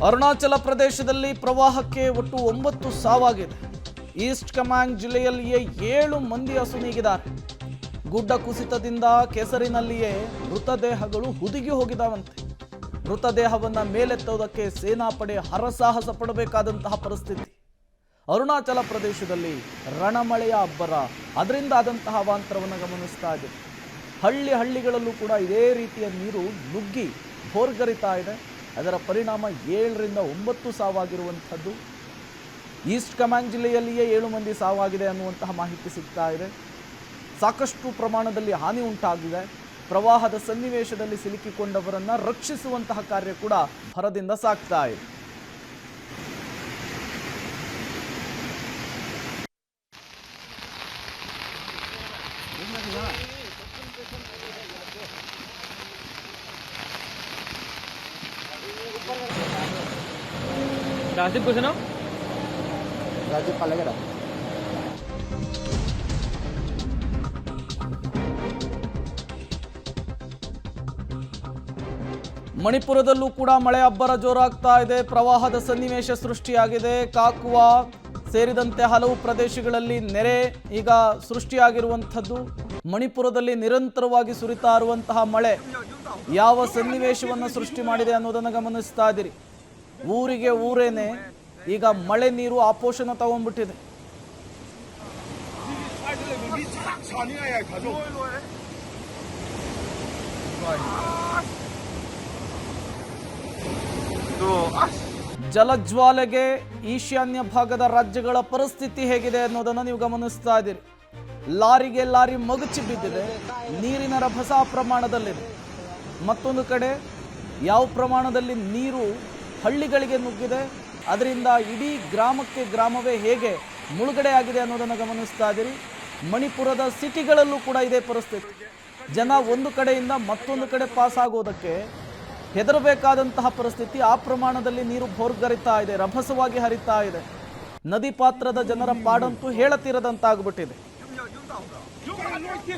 ಅರುಣಾಚಲ ಪ್ರದೇಶದಲ್ಲಿ ಪ್ರವಾಹಕ್ಕೆ ಒಟ್ಟು 9 ಸಾವಾಗಿದೆ. ಈಸ್ಟ್ ಕಮಾಂಗ್ ಜಿಲ್ಲೆಯಲ್ಲಿಯೇ 7 ಮಂದಿ ಅಸುನೀಗಿದ್ದಾರೆ. ಗುಡ್ಡ ಕುಸಿತದಿಂದ ಕೆಸರಿನಲ್ಲಿಯೇ ಮೃತದೇಹಗಳು ಹುದುಗಿ ಹೋಗಿದಾವಂತೆ. ಮೃತದೇಹವನ್ನು ಮೇಲೆತ್ತುವುದಕ್ಕೆ ಸೇನಾಪಡೆ ಹರಸಾಹಸ ಪಡಬೇಕಾದಂತಹ ಪರಿಸ್ಥಿತಿ. ಅರುಣಾಚಲ ಪ್ರದೇಶದಲ್ಲಿ ರಣಮಳೆಯ ಅಬ್ಬರ, ಅದರಿಂದ ಆದಂತಹ ಅವಾಂತರವನ್ನು ಗಮನಿಸ್ತಾ ಇದೆ. ಹಳ್ಳಿಗಳಲ್ಲೂ ಕೂಡ ಇದೇ ರೀತಿಯ ನೀರು ನುಗ್ಗಿ ಭೋರ್ಗರಿತಾ ಇದೆ. ಅದರ ಪರಿಣಾಮ 7 ರಿಂದ 9 ಸಾವಾಗಿರುವಂಥದ್ದು. ಈಸ್ಟ್ ಕಮಾಂಗ್ ಜಿಲ್ಲೆಯಲ್ಲಿಯೇ 7 ಮಂದಿ ಸಾವಾಗಿದೆ ಅನ್ನುವಂತಹ ಮಾಹಿತಿ ಸಿಗ್ತಾ ಇದೆ. ಸಾಕಷ್ಟು ಪ್ರಮಾಣದಲ್ಲಿ ಹಾನಿ ಉಂಟಾಗಿದೆ. ಪ್ರವಾಹದ ಸನ್ನಿವೇಶದಲ್ಲಿ ಸಿಲುಕಿಕೊಂಡವರನ್ನು ರಕ್ಷಿಸುವಂತಹ ಕಾರ್ಯ ಕೂಡ ಭರದಿಂದ ಸಾಗ್ತಾ ಇದೆ. राजीव कुछ ना राजीव पालेगरा ಮಣಿಪುರದಲ್ಲೂ ಕೂಡ ಮಳೆ ಅಬ್ಬರ ಜೋರಾಗ್ತಾ ಇದೆ. ಪ್ರವಾಹದ ಸನ್ನಿವೇಶ ಸೃಷ್ಟಿಯಾಗಿದೆ. ಕಾಕುವಾ ಸೇರಿದಂತೆ ಹಲವು ಪ್ರದೇಶಗಳಲ್ಲಿ ನೆರೆ ಈಗ ಸೃಷ್ಟಿಯಾಗಿರುವಂಥದ್ದು. ಮಣಿಪುರದಲ್ಲಿ ನಿರಂತರವಾಗಿ ಸುರಿತಾ ಇರುವಂತಹ ಮಳೆ ಯಾವ ಸನ್ನಿವೇಶವನ್ನು ಸೃಷ್ಟಿ ಮಾಡಿದೆ ಅನ್ನೋದನ್ನು ಗಮನಿಸ್ತಾ ಇದ್ದೀರಿ. ಊರಿಗೆ ಊರೇನೆ ಈಗ ಮಳೆ ನೀರು ಆಪೋಷಣ ತಗೊಂಡ್ಬಿಟ್ಟಿದೆ. ಜಲಜ್ವಾಲೆಗೆ ಈಶಾನ್ಯ ಭಾಗದ ರಾಜ್ಯಗಳ ಪರಿಸ್ಥಿತಿ ಹೇಗಿದೆ ಅನ್ನೋದನ್ನು ನೀವು ಗಮನಿಸ್ತಾ ಇದ್ದೀರಿ. ಲಾರಿಗೆ ಲಾರಿ ಮಗುಚಿ ಬಿದ್ದಿದೆ. ನೀರಿನ ರಭಸ ಪ್ರಮಾಣದಲ್ಲಿದೆ. ಮತ್ತೊಂದು ಕಡೆ ಯಾವ ಪ್ರಮಾಣದಲ್ಲಿ ನೀರು ಹಳ್ಳಿಗಳಿಗೆ ನುಗ್ಗಿದೆ, ಅದರಿಂದ ಇಡೀ ಗ್ರಾಮವೇ ಹೇಗೆ ಮುಳುಗಡೆ ಆಗಿದೆ ಅನ್ನೋದನ್ನು ಗಮನಿಸ್ತಾ ಇದ್ದೀರಿ. ಮಣಿಪುರದ ಸಿಟಿಗಳಲ್ಲೂ ಕೂಡ ಇದೇ ಪರಿಸ್ಥಿತಿ. ಜನ ಒಂದು ಕಡೆಯಿಂದ ಮತ್ತೊಂದು ಕಡೆ ಪಾಸ್ ಆಗೋದಕ್ಕೆ ಹೆದರಬೇಕಾದಂತಹ ಪರಿಸ್ಥಿತಿ. ಆ ಪ್ರಮಾಣದಲ್ಲಿ ನೀರು ಭೋರ್ಗರಿತಾ ಇದೆ, ರಭಸವಾಗಿ ಹರಿತಾ ಇದೆ. ನದಿ ಪಾತ್ರದ ಜನರ ಪಾಡಂತೂ ಹೇಳತೀರದಂತಾಗ್ಬಿಟ್ಟಿದೆ.